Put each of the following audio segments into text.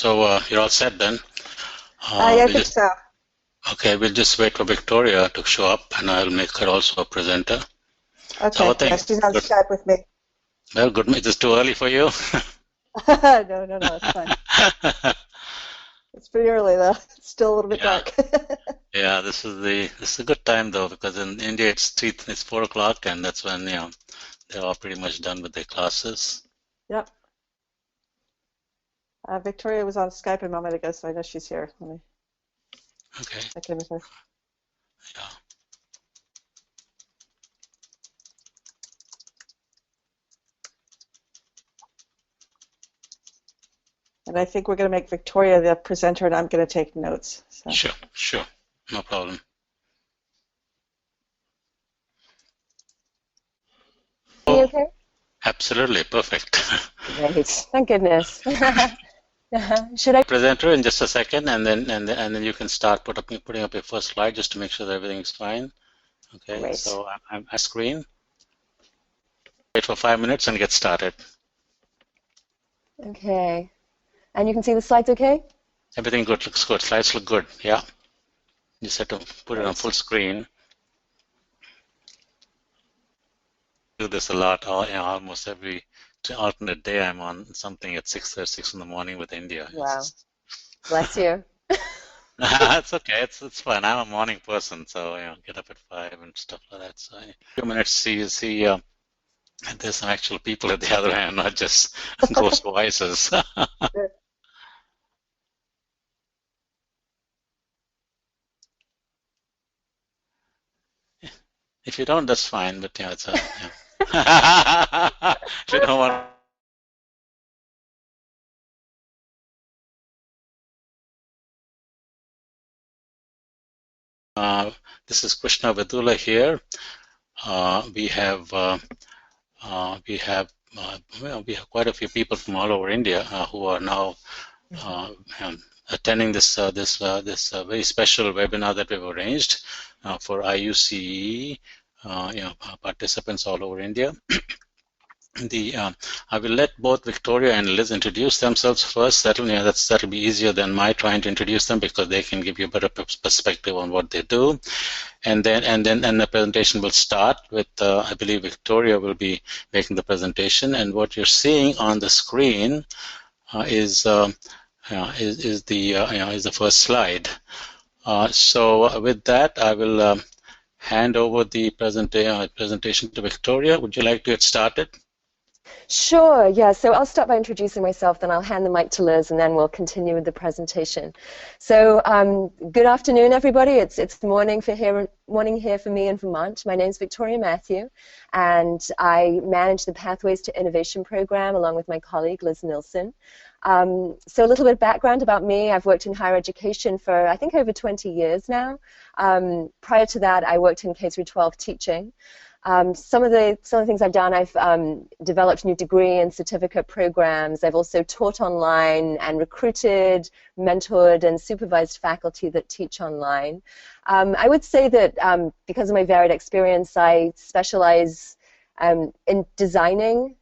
So you're all set then? I think so. Okay, we'll just wait for Victoria to show up, and I'll make her also a presenter. Okay, So she's on Skype with me. Well, good. Is this too early for you? No, it's fine. It's pretty early though. It's still a little bit dark. Yeah, this is a good time though, because in India it's 4 o'clock, and that's when they're all pretty much done with their classes. Yep. Victoria was on Skype a moment ago, so I know she's here. Let me check in with her. Yeah. And I think we're going to make Victoria the presenter, and I'm going to take notes. So. Sure. No problem. Are you okay? Absolutely, perfect. Great. Thank goodness. Should I presenter in just a second, and then you can start putting up your first slide just to make sure that everything's fine. Okay. Great. So I'm at screen. Wait for 5 minutes and get started. Okay. And you can see the slides okay? Everything good, looks good. Slides look good, yeah. You just have to put it on full screen. Do this a lot, almost every alternate day I'm on something at 6 in the morning with India. Wow. Bless you. That's okay, it's fun. I'm a morning person, so get up at 5 and stuff like that. So in a few minutes you see there's some actual people at the other hand, not just ghost voices. If you don't, that's fine, but it's if you don't want. This is Krishna Vedula here. We have quite a few people from all over India who are now attending this very special webinar that we've arranged for IUCEE, participants all over India. I will let both Victoria and Liz introduce themselves first. That'll be easier than my trying to introduce them, because they can give you a better perspective on what they do. And then the presentation will start with I believe Victoria will be making the presentation, and what you're seeing on the screen is the first slide. So with that, I will hand over the presentation to Victoria. Would you like to get started? Sure, yeah. So I'll start by introducing myself, then I'll hand the mic to Liz, and then we'll continue with the presentation. So good afternoon, everybody. It's morning here for me in Vermont. My name is Victoria Matthew, and I manage the Pathways to Innovation program along with my colleague, Liz Nilsson. So a little bit of background about me. I've worked in higher education for, I think, over 20 years now. Prior to that, I worked in K-12 teaching. Some of the things I've done, I've developed new degree and certificate programs. I've also taught online and recruited, mentored, and supervised faculty that teach online. I would say that because of my varied experience, I specialize in designing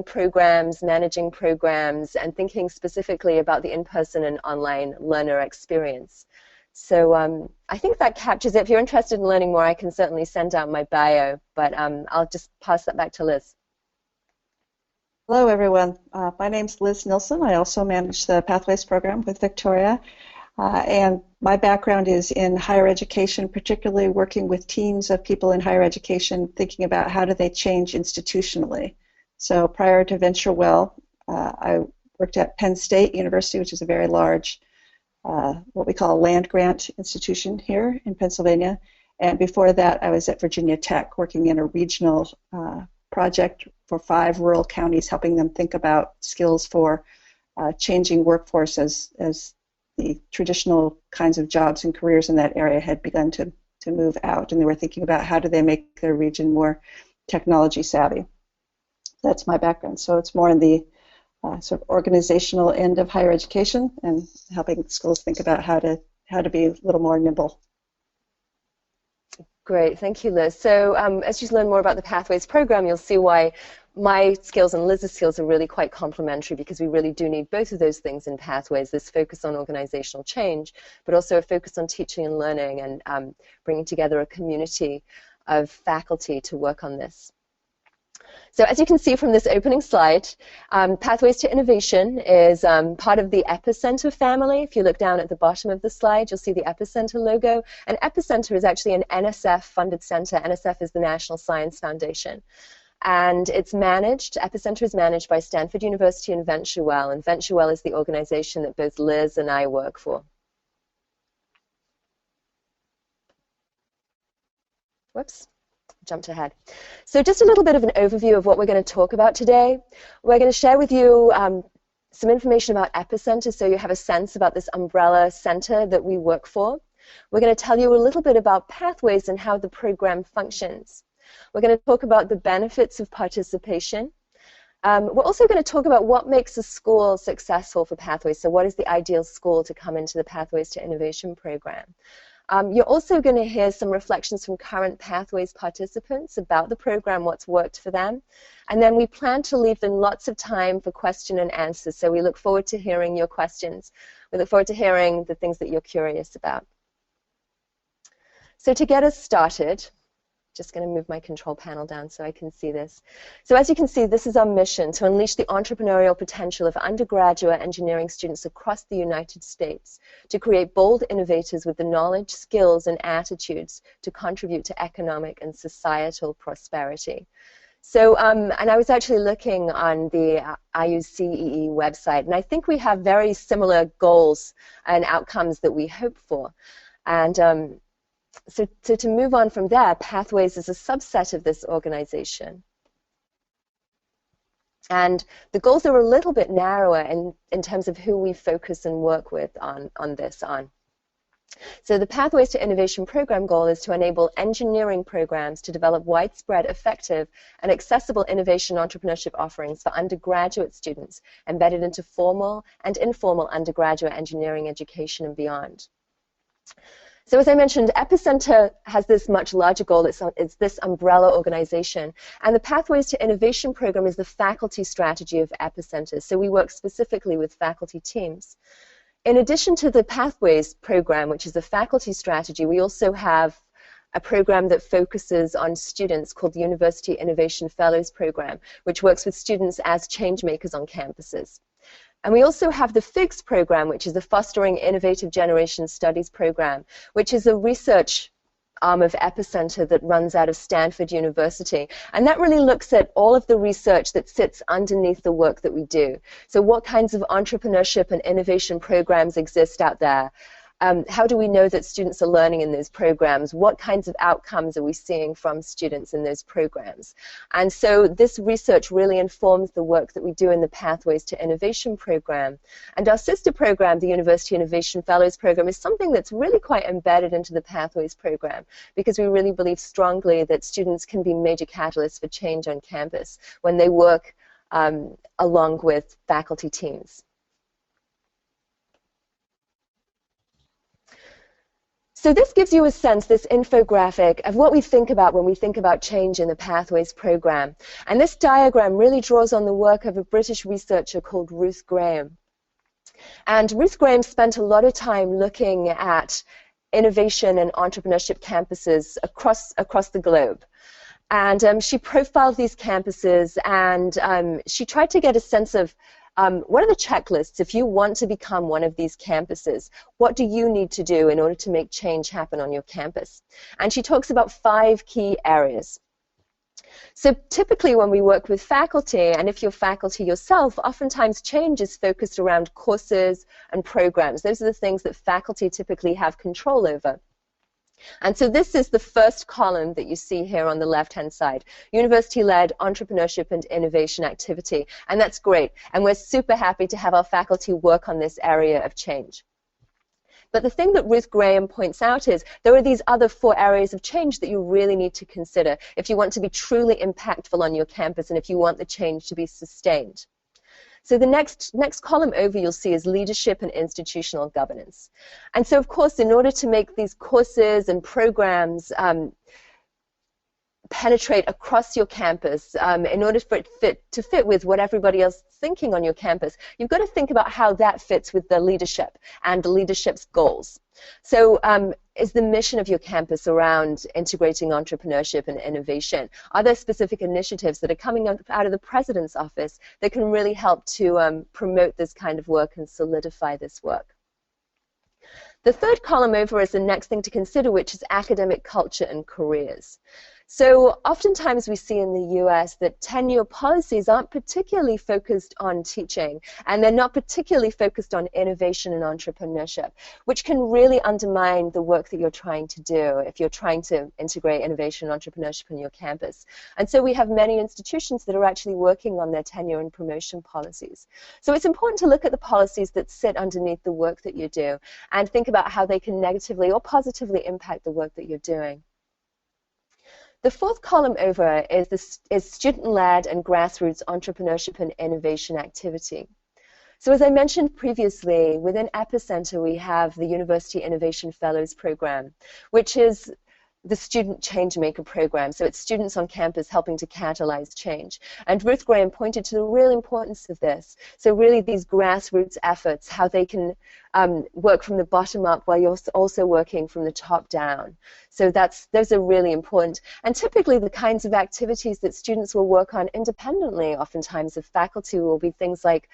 programs, managing programs, and thinking specifically about the in-person and online learner experience. So I think that captures it. If you're interested in learning more, I can certainly send out my bio, but I'll just pass that back to Liz. Hello, everyone. My name's Liz Nilsson. I also manage the Pathways program with Victoria, and my background is in higher education, particularly working with teams of people in higher education, thinking about how do they change institutionally. So prior to VentureWell, I worked at Penn State University, which is a very large what we call a land-grant institution here in Pennsylvania. And before that, I was at Virginia Tech working in a regional project for 5 rural counties, helping them think about skills for changing workforce as the traditional kinds of jobs and careers in that area had begun to move out. And they were thinking about how do they make their region more technology savvy. That's my background. So it's more in the sort of organizational end of higher education and helping schools think about how to be a little more nimble. Great, thank you, Liz. So as you learn more about the Pathways program, you'll see why my skills and Liz's skills are really quite complementary, because we really do need both of those things in Pathways, this focus on organizational change, but also a focus on teaching and learning and bringing together a community of faculty to work on this. So as you can see from this opening slide, Pathways to Innovation is part of the Epicenter family. If you look down at the bottom of the slide, you'll see the Epicenter logo. And Epicenter is actually an NSF-funded center. NSF is the National Science Foundation. And it's managed, Epicenter is managed by Stanford University and VentureWell. And VentureWell is the organization that both Liz and I work for. Whoops. Jumped ahead. So just a little bit of an overview of what we're going to talk about today. We're going to share with you some information about Epicenter so you have a sense about this umbrella center that we work for. We're going to tell you a little bit about Pathways and how the program functions. We're going to talk about the benefits of participation. We're also going to talk about what makes a school successful for Pathways. So what is the ideal school to come into the Pathways to Innovation program? You're also going to hear some reflections from current Pathways participants about the program, what's worked for them. And then we plan to leave them lots of time for question and answers. So we look forward to hearing your questions. We look forward to hearing the things that you're curious about. So to get us started, just going to move my control panel down so I can see this. So as you can see, this is our mission, to unleash the entrepreneurial potential of undergraduate engineering students across the United States, to create bold innovators with the knowledge, skills, and attitudes to contribute to economic and societal prosperity. So, and I was actually looking on the IUCEE website, and I think we have very similar goals and outcomes that we hope for. And so to move on from there, Pathways is a subset of this organization. And the goals are a little bit narrower in terms of who we focus and work with on this. So the Pathways to Innovation program goal is to enable engineering programs to develop widespread, effective, and accessible innovation entrepreneurship offerings for undergraduate students embedded into formal and informal undergraduate engineering education and beyond. So as I mentioned, Epicenter has this much larger goal. It's this umbrella organization. And the Pathways to Innovation program is the faculty strategy of Epicenter. So we work specifically with faculty teams. In addition to the Pathways program, which is a faculty strategy, we also have a program that focuses on students called the University Innovation Fellows Program, which works with students as change makers on campuses. And we also have the FIGS program, which is the Fostering Innovative Generation Studies program, which is a research arm of Epicenter that runs out of Stanford University. And that really looks at all of the research that sits underneath the work that we do. So what kinds of entrepreneurship and innovation programs exist out there? How do we know that students are learning in those programs? What kinds of outcomes are we seeing from students in those programs? And so this research really informs the work that we do in the Pathways to Innovation program. And our sister program, the University Innovation Fellows program, is something that's really quite embedded into the Pathways program, because we really believe strongly that students can be major catalysts for change on campus when they work along with faculty teams. So this gives you a sense, this infographic, of what we think about when we think about change in the Pathways program. And this diagram really draws on the work of a British researcher called Ruth Graham. And Ruth Graham spent a lot of time looking at innovation and entrepreneurship campuses across the globe. And she profiled these campuses, and she tried to get a sense of what are the checklists if you want to become one of these campuses? What do you need to do in order to make change happen on your campus? And she talks about 5 key areas. So typically when we work with faculty, and if you're faculty yourself, oftentimes change is focused around courses and programs. Those are the things that faculty typically have control over. And so this is the first column that you see here on the left-hand side, university-led entrepreneurship and innovation activity. And that's great. And we're super happy to have our faculty work on this area of change. But the thing that Ruth Graham points out is there are these other 4 areas of change that you really need to consider if you want to be truly impactful on your campus and if you want the change to be sustained. So the next column over you'll see is leadership and institutional governance. And so, of course, in order to make these courses and programs penetrate across your campus, in order for it to fit with what everybody else is thinking on your campus, you've got to think about how that fits with the leadership and the leadership's goals. So is the mission of your campus around integrating entrepreneurship and innovation? Are there specific initiatives that are coming out of the President's office that can really help to promote this kind of work and solidify this work? The third column over is the next thing to consider, which is academic culture and careers. So oftentimes we see in the US that tenure policies aren't particularly focused on teaching, and they're not particularly focused on innovation and entrepreneurship, which can really undermine the work that you're trying to do if you're trying to integrate innovation and entrepreneurship on your campus. And so we have many institutions that are actually working on their tenure and promotion policies. So it's important to look at the policies that sit underneath the work that you do and think about how they can negatively or positively impact the work that you're doing. The fourth column over is student-led and grassroots entrepreneurship and innovation activity. So as I mentioned previously, within Epicenter we have the University Innovation Fellows Program, which is the Student Changemaker Program. So it's students on campus helping to catalyze change. And Ruth Graham pointed to the real importance of this. So really these grassroots efforts, how they can work from the bottom up while you're also working from the top down. So those are really important. And typically the kinds of activities that students will work on independently oftentimes of faculty will be things like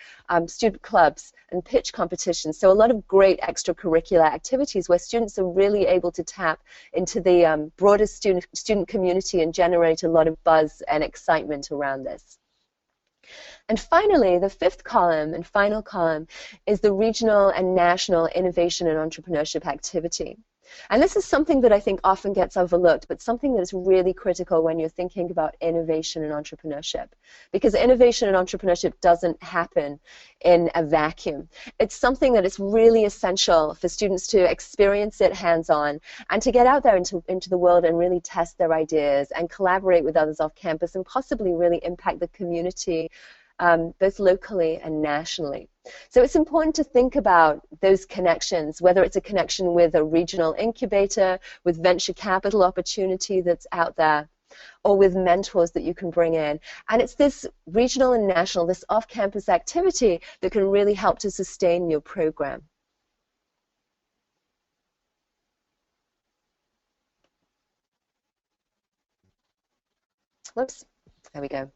student clubs and pitch competitions. So a lot of great extracurricular activities where students are really able to tap into the broader student community and generate a lot of buzz and excitement around this. And finally, the fifth column and final column is the regional and national innovation and entrepreneurship activity. And this is something that I think often gets overlooked, but something that is really critical when you're thinking about innovation and entrepreneurship. Because innovation and entrepreneurship doesn't happen in a vacuum. It's something that is really essential for students to experience it hands-on and to get out there into the world and really test their ideas and collaborate with others off campus and possibly really impact the community both locally and nationally. So it's important to think about those connections, whether it's a connection with a regional incubator, with venture capital opportunity that's out there, or with mentors that you can bring in. And it's this regional and national, this off-campus activity that can really help to sustain your program. Whoops, there we go.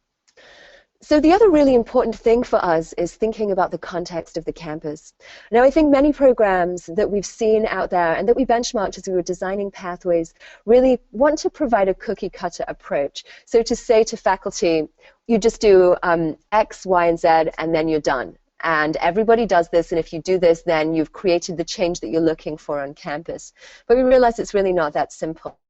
So the other really important thing for us is thinking about the context of the campus. Now, I think many programs that we've seen out there and that we benchmarked as we were designing pathways really want to provide a cookie-cutter approach. So to say to faculty, you just do X, Y, and Z, and then you're done. And everybody does this, and if you do this, then you've created the change that you're looking for on campus. But we realize it's really not that simple,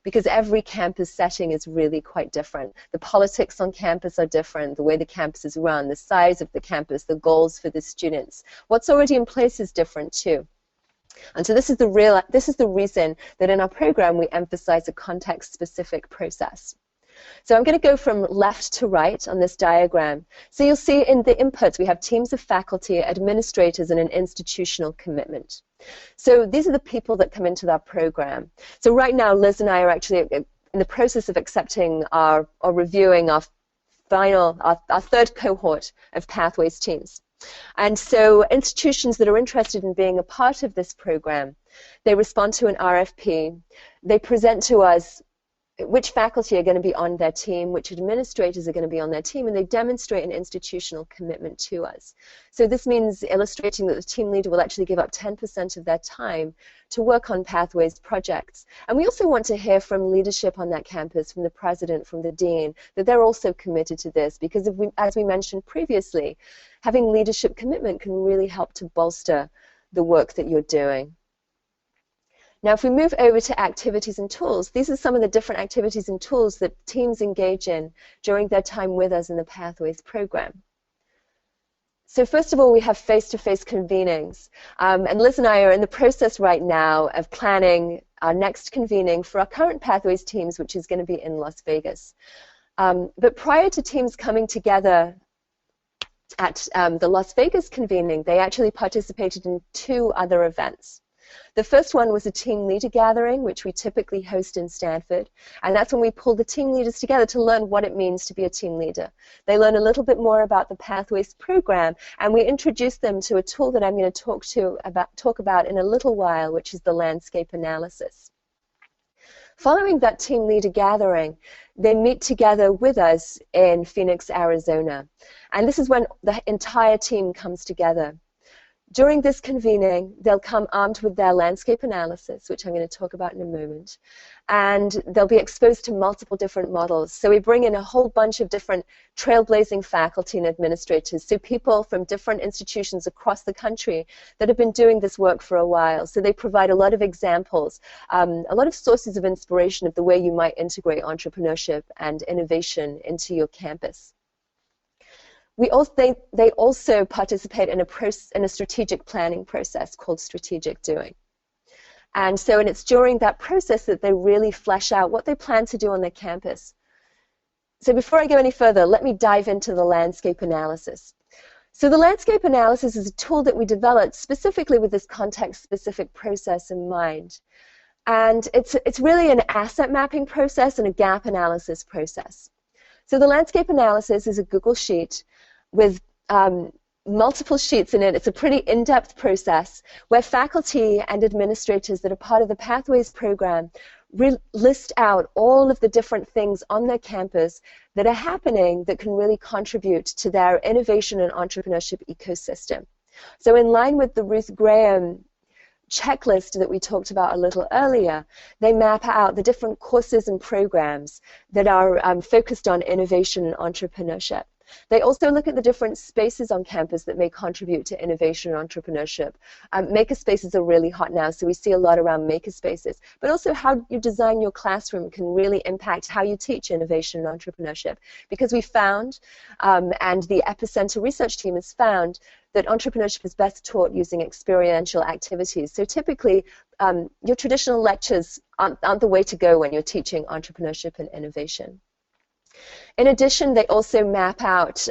because every campus setting is really quite different. The politics on campus are different, the way the campus is run, the size of the campus, the goals for the students. What's already in place is different too. And so this is the reason that in our program we emphasize a context-specific process. So I'm going to go from left to right on this diagram. So you'll see in the inputs we have teams of faculty, administrators, and an institutional commitment. So these are the people that come into our program. So right now Liz and I are actually in the process of accepting or reviewing our third cohort of Pathways teams. And so institutions that are interested in being a part of this program, they respond to an RFP, they present to us which faculty are going to be on their team, which administrators are going to be on their team, and they demonstrate an institutional commitment to us. So this means illustrating that the team leader will actually give up 10% of their time to work on Pathways projects. And we also want to hear from leadership on that campus, from the president, from the dean, that they're also committed to this, because as we mentioned previously, having leadership commitment can really help to bolster the work that you're doing. Now, if we move over to activities and tools, these are some of the different activities and tools that teams engage in during their time with us in the Pathways program. So first of all, we have face-to-face convenings. And Liz and I are in the process right now of planning our next convening for our current Pathways teams, which is going to be in Las Vegas. But prior to teams coming together at the Las Vegas convening, they actually participated in 2 other events. The first one was a team leader gathering, which we typically host in Stanford, and that's when we pull the team leaders together to learn what it means to be a team leader. They learn a little bit more about the Pathways program, and we introduce them to a tool that I'm going to talk about in a little while, which is the landscape analysis. Following that team leader gathering, they meet together with us in Phoenix, Arizona, and this is when the entire team comes together. During this convening, they'll come armed with their landscape analysis, which I'm going to talk about in a moment, and they'll be exposed to multiple different models. So we bring in a whole bunch of different trailblazing faculty and administrators, so people from different institutions across the country that have been doing this work for a while. So they provide a lot of examples, a lot of sources of inspiration of the way you might integrate entrepreneurship and innovation into your campus. They also participate in a strategic planning process called strategic doing. And it's during that process that they really flesh out what they plan to do on their campus. So before I go any further, let me dive into the landscape analysis. So the landscape analysis is a tool that we developed specifically with this context-specific process in mind. And it's really an asset mapping process and a gap analysis process. So the landscape analysis is a Google Sheet with multiple sheets in it. It's a pretty in-depth process where faculty and administrators that are part of the Pathways program list out all of the different things on their campus that are happening that can really contribute to their innovation and entrepreneurship ecosystem. So in line with the Ruth Graham checklist that we talked about a little earlier, they map out the different courses and programs that are focused on innovation and entrepreneurship. They also look at the different spaces on campus that may contribute to innovation and entrepreneurship. Makerspaces are really hot now, so we see a lot around makerspaces. But also how you design your classroom can really impact how you teach innovation and entrepreneurship. Because we found, and the Epicenter research team has found, that entrepreneurship is best taught using experiential activities. So typically, your traditional lectures aren't the way to go when you're teaching entrepreneurship and innovation. In addition, they also map out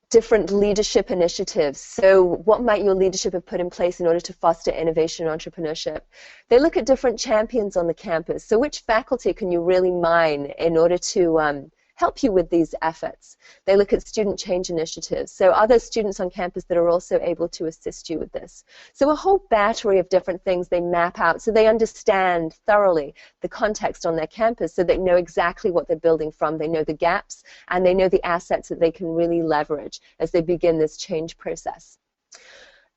different leadership initiatives. So what might your leadership have put in place in order to foster innovation and entrepreneurship? They look at different champions on the campus. So which faculty can you really mine in order to help you with these efforts? They look at student change initiatives. So are there students on campus that are also able to assist you with this? So a whole battery of different things they map out so they understand thoroughly the context on their campus so they know exactly what they're building from. They know the gaps and they know the assets that they can really leverage as they begin this change process.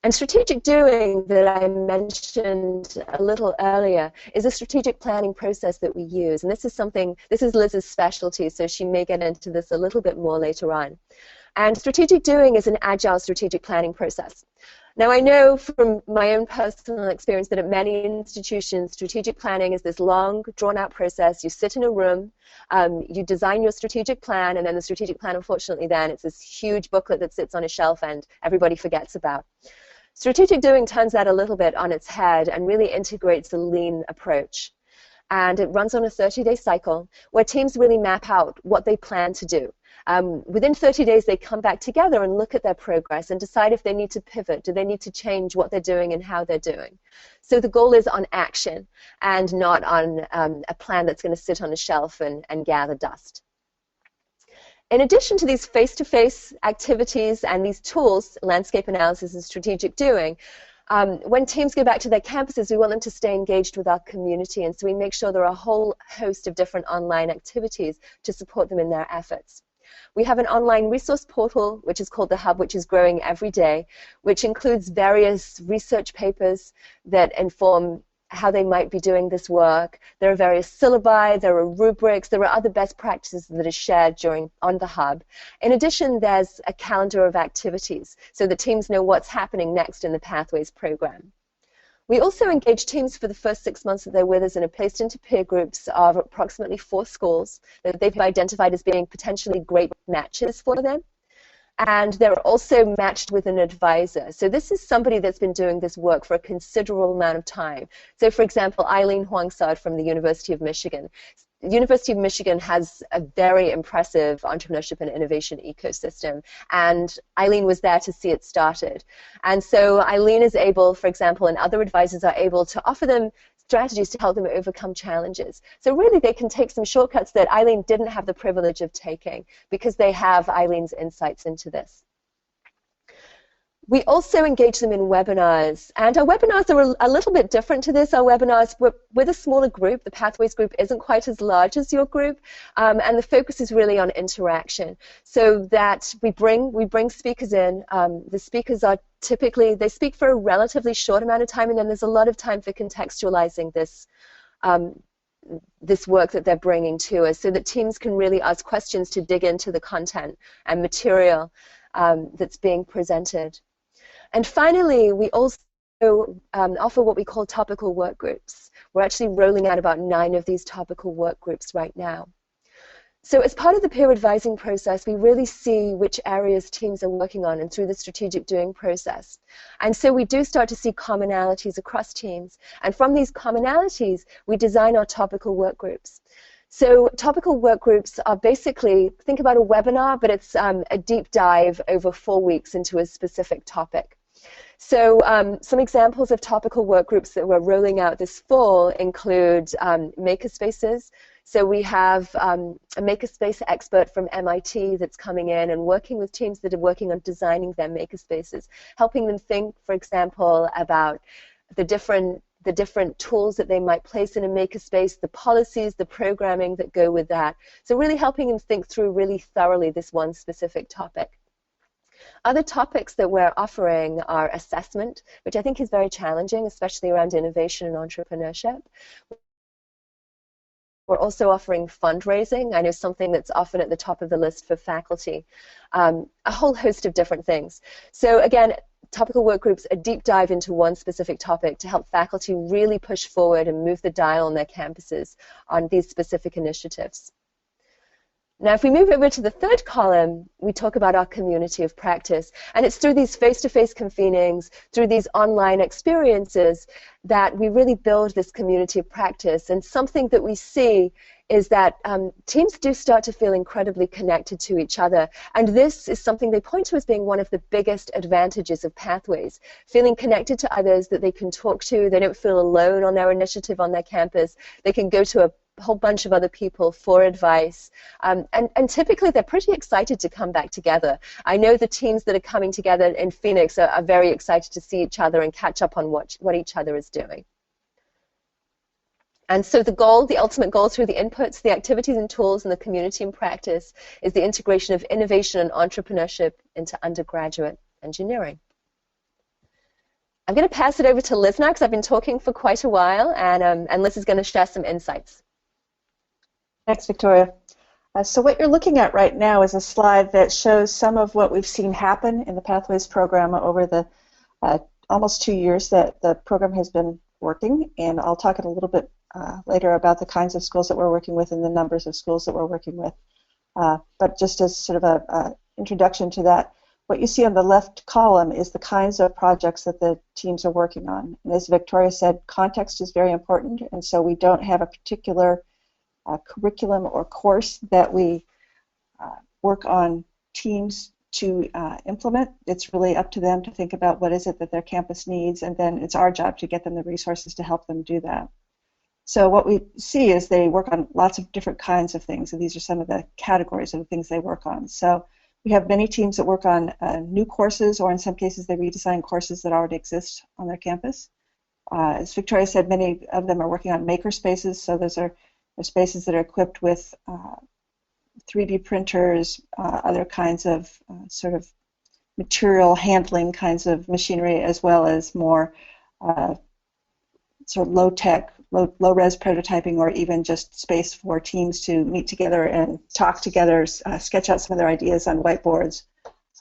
And strategic doing that I mentioned a little earlier is a strategic planning process that we use. And this is Liz's specialty, so she may get into this a little bit more later on. And strategic doing is an agile strategic planning process. Now, I know from my own personal experience that at many institutions, strategic planning is this long, drawn-out process. You sit in a room, you design your strategic plan, and then the strategic plan, unfortunately, then it's this huge booklet that sits on a shelf and everybody forgets about. Strategic doing turns that a little bit on its head and really integrates a lean approach. And it runs on a 30-day cycle where teams really map out what they plan to do. Within 30 days, they come back together and look at their progress and decide if they need to pivot. Do they need to change what they're doing and how they're doing? So the goal is on action and not on a plan that's going to sit on a shelf and gather dust. In addition to these face-to-face activities and these tools, landscape analysis and strategic doing, when teams go back to their campuses, we want them to stay engaged with our community, and so we make sure there are a whole host of different online activities to support them in their efforts. We have an online resource portal, which is called The Hub, which is growing every day, which includes various research papers that inform how they might be doing this work. There are various syllabi, there are rubrics, there are other best practices that are shared on the Hub. In addition, there's a calendar of activities so that teams know what's happening next in the Pathways program. We also engage teams for the first 6 months that they're with us and are placed into peer groups of approximately 4 schools that they've identified as being potentially great matches for them. And they're also matched with an advisor. So this is somebody that's been doing this work for a considerable amount of time. So for example, Eileen Huangsad from the University of Michigan University of Michigan has a very impressive entrepreneurship and innovation ecosystem, and Eileen was there to see it started. And so Eileen is able, for example, and other advisors are able to offer them strategies to help them overcome challenges. So really they can take some shortcuts that Eileen didn't have the privilege of taking because they have Eileen's insights into this. We also engage them in webinars, and our webinars are a little bit different to this. Our webinars, we're a smaller group. The Pathways group isn't quite as large as your group, and the focus is really on interaction. So that we bring speakers in. The speakers are typically, they speak for a relatively short amount of time, and then there's a lot of time for contextualizing this, this work that they're bringing to us, so that teams can really ask questions to dig into the content and material that's being presented. And finally, we also offer what we call topical work groups. We're actually rolling out about 9 of these topical work groups right now. So as part of the peer advising process, we really see which areas teams are working on and through the strategic doing process. And so we do start to see commonalities across teams. And from these commonalities, we design our topical work groups. So topical work groups are basically, think about a webinar, but it's a deep dive over 4 weeks into a specific topic. So some examples of topical work groups that we're rolling out this fall include makerspaces. So we have a makerspace expert from MIT that's coming in and working with teams that are working on designing their makerspaces, helping them think, for example, about the different tools that they might place in a makerspace, the policies, the programming that go with that. So really helping them think through really thoroughly this one specific topic. Other topics that we're offering are assessment, which I think is very challenging, especially around innovation and entrepreneurship. We're also offering fundraising. I know something that's often at the top of the list for faculty. A whole host of different things. So again, topical work groups, a deep dive into one specific topic to help faculty really push forward and move the dial on their campuses on these specific initiatives. Now, if we move over to the third column, we talk about our community of practice. And it's through these face-to-face convenings, through these online experiences, that we really build this community of practice. And something that we see is that teams do start to feel incredibly connected to each other. And this is something they point to as being one of the biggest advantages of Pathways, feeling connected to others that they can talk to. They don't feel alone on their initiative on their campus. They can go to a whole bunch of other people for advice, and typically they're pretty excited to come back together. I know the teams that are coming together in Phoenix are very excited to see each other and catch up on what each other is doing. And so the goal, the ultimate goal through the inputs, the activities and tools, and the community and practice is the integration of innovation and entrepreneurship into undergraduate engineering. I'm going to pass it over to Liz now because I've been talking for quite a while, and Liz is going to share some insights. Thanks, Victoria. So what you're looking at right now is a slide that shows some of what we've seen happen in the Pathways program over the almost 2 years that the program has been working, and I'll talk a little bit later about the kinds of schools that we're working with and the numbers of schools that we're working with. But just as sort of an introduction to that, what you see on the left column is the kinds of projects that the teams are working on. And as Victoria said, context is very important, and so we don't have a particular curriculum or course that we work on teams to implement. It's really up to them to think about what is it that their campus needs, and then it's our job to get them the resources to help them do that. So what we see is they work on lots of different kinds of things, and these are some of the categories of the things they work on. So we have many teams that work on new courses, or in some cases they redesign courses that already exist on their campus. As Victoria said, many of them are working on maker spaces, so those are spaces that are equipped with 3D printers, other kinds of sort of material handling kinds of machinery, as well as more sort of low-tech, low-res prototyping, or even just space for teams to meet together and talk together, sketch out some of their ideas on whiteboards,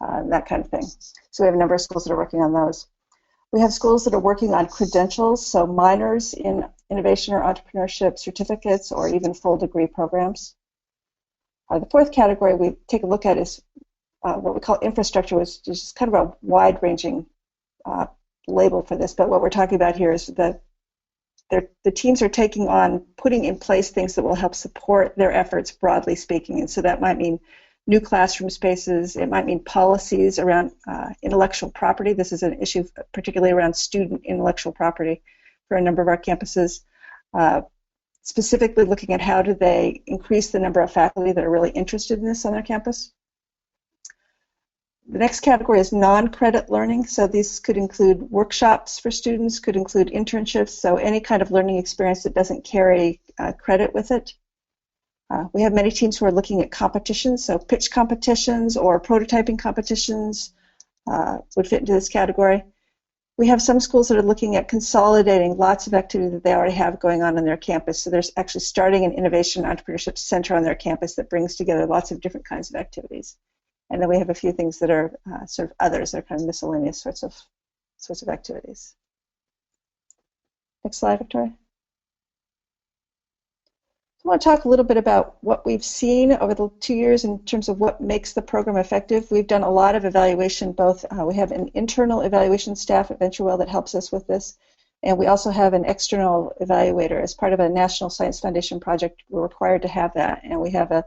that kind of thing. So we have a number of schools that are working on those. We have schools that are working on credentials, so minors in innovation or entrepreneurship certificates, or even full degree programs. The fourth category we take a look at is what we call infrastructure, which is kind of a wide-ranging label for this, but what we're talking about here is the the teams are taking on putting in place things that will help support their efforts, broadly speaking. And so that might mean new classroom spaces. It might mean policies around intellectual property. This is an issue particularly around student intellectual property for a number of our campuses. Specifically looking at how do they increase the number of faculty that are really interested in this on their campus. The next category is non-credit learning. So these could include workshops for students, could include internships, so any kind of learning experience that doesn't carry credit with it. We have many teams who are looking at competitions, so pitch competitions or prototyping competitions would fit into this category. We have some schools that are looking at consolidating lots of activity that they already have going on their campus. So there's actually starting an innovation entrepreneurship center on their campus that brings together lots of different kinds of activities. And then we have a few things that are sort of others, that are kind of miscellaneous sorts of activities. Next slide, Victoria. I want to talk a little bit about what we've seen over the 2 years in terms of what makes the program effective. We've done a lot of evaluation, both we have an internal evaluation staff at VentureWell that helps us with this, and we also have an external evaluator. As part of a National Science Foundation project, we're required to have that, and we have a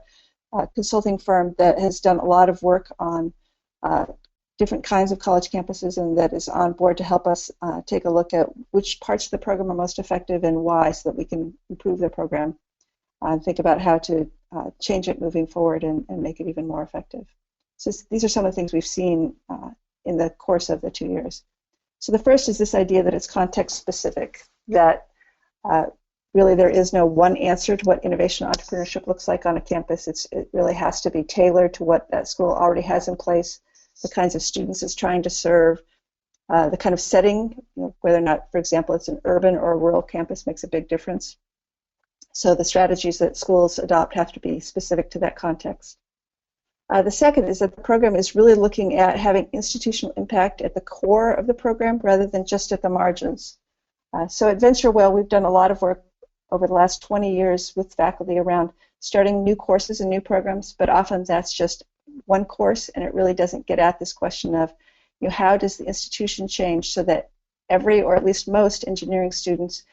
consulting firm that has done a lot of work on different kinds of college campuses and that is on board to help us take a look at which parts of the program are most effective and why, so that we can improve the program. Think about how to change it moving forward and make it even more effective. So these are some of the things we've seen in the course of the 2 years. So the first is this idea that it's context specific, that really there is no one answer to what innovation entrepreneurship looks like on a campus. It really has to be tailored to what that school already has in place, the kinds of students it's trying to serve, the kind of setting, whether or not, for example, it's an urban or a rural campus makes a big difference. So the strategies that schools adopt have to be specific to that context. The second is that the program is really looking at having institutional impact at the core of the program rather than just at the margins. So at VentureWell, we've done a lot of work over the last 20 years with faculty around starting new courses and new programs, but often that's just one course, and it really doesn't get at this question of, how does the institution change so that every, or at least most, engineering students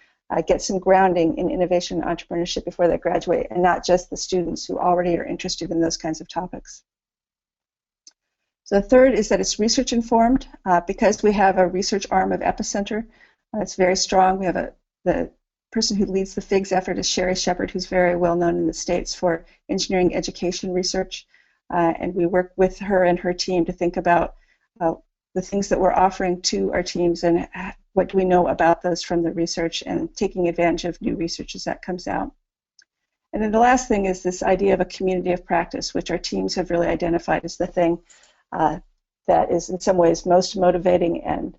get some grounding in innovation and entrepreneurship before they graduate, and not just the students who already are interested in those kinds of topics. So the third is that it's research informed, because we have a research arm of Epicenter. It's very strong. We have the person who leads the FIGS effort is Sherry Shepard, who's very well known in the States for engineering education research, and we work with her and her team to think about the things that we're offering to our teams and what do we know about those from the research, and taking advantage of new research as that comes out. And then the last thing is this idea of a community of practice, which our teams have really identified as the thing that is in some ways most motivating and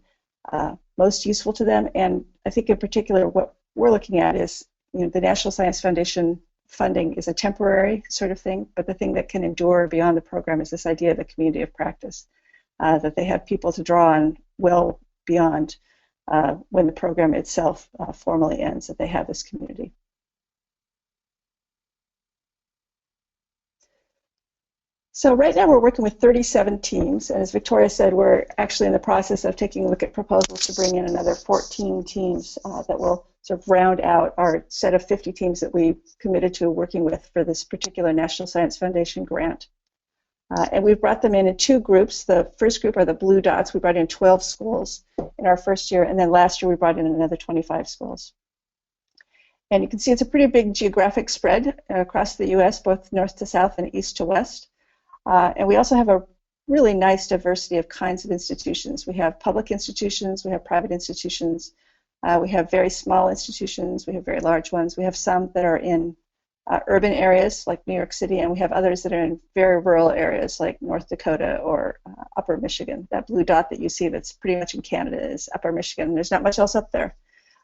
most useful to them. And I think in particular what we're looking at is, the National Science Foundation funding is a temporary sort of thing, but the thing that can endure beyond the program is this idea of a community of practice, that they have people to draw on well beyond when the program itself formally ends, that they have this community. So right now we're working with 37 teams, and as Victoria said, we're actually in the process of taking a look at proposals to bring in another 14 teams that will sort of round out our set of 50 teams that we committed to working with for this particular National Science Foundation grant. And we've brought them in two groups. The first group are the blue dots. We brought in 12 schools in our first year, and then last year we brought in another 25 schools. And you can see it's a pretty big geographic spread across the U.S., both north to south and east to west. And we also have a really nice diversity of kinds of institutions. We have public institutions, we have private institutions, we have very small institutions, we have very large ones. We have some that are in urban areas like New York City, and we have others that are in very rural areas like North Dakota or Upper Michigan. That blue dot that you see that's pretty much in Canada is Upper Michigan. There's not much else up there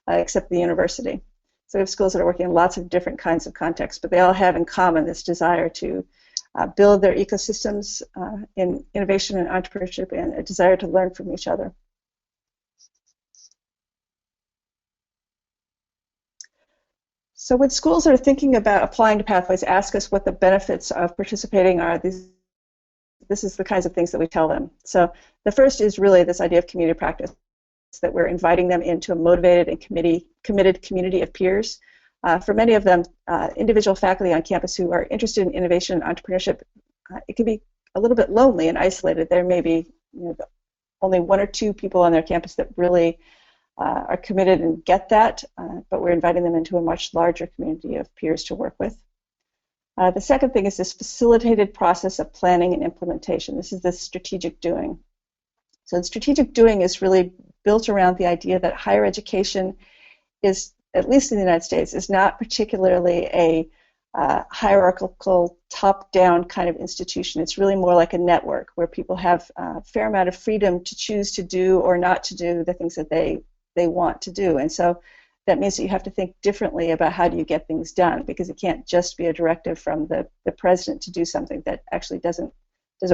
except the university. So we have schools that are working in lots of different kinds of contexts, but they all have in common this desire to build their ecosystems in innovation and entrepreneurship, and a desire to learn from each other. So when schools are thinking about applying to Pathways, ask us what the benefits of participating are. This is the kinds of things that we tell them. So the first is really this idea of community practice. that we're inviting them into a motivated and committed community of peers. For many of them, individual faculty on campus who are interested in innovation and entrepreneurship, it can be a little bit lonely and isolated. There may be only one or two people on their campus that really are committed and get that, but we're inviting them into a much larger community of peers to work with. The second thing is this facilitated process of planning and implementation. This is the strategic doing. So the strategic doing is really built around the idea that higher education is, at least in the United States, is not particularly a hierarchical, top-down kind of institution. It's really more like a network where people have a fair amount of freedom to choose to do or not to do the things that they want to do. And so that means that you have to think differently about how do you get things done, because it can't just be a directive from the president to do something that actually doesn't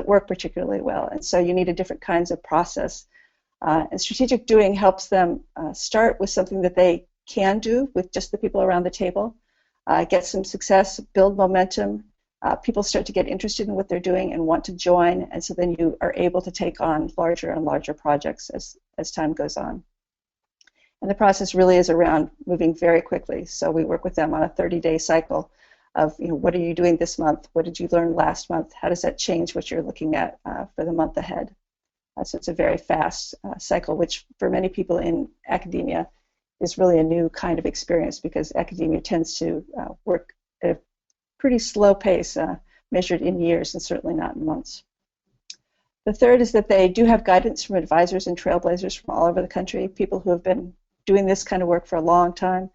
work particularly well. And so you need a different kinds of process. And strategic doing helps them start with something that they can do with just the people around the table, get some success, build momentum. People start to get interested in what they're doing and want to join, and so then you are able to take on larger and larger projects as time goes on. And the process really is around moving very quickly. So we work with them on a 30-day cycle of, what are you doing this month? What did you learn last month? How does that change what you're looking at for the month ahead? So it's a very fast cycle, which for many people in academia is really a new kind of experience, because academia tends to work at a pretty slow pace, measured in years and certainly not in months. The third is that they do have guidance from advisors and trailblazers from all over the country, people who have been doing this kind of work for a long time,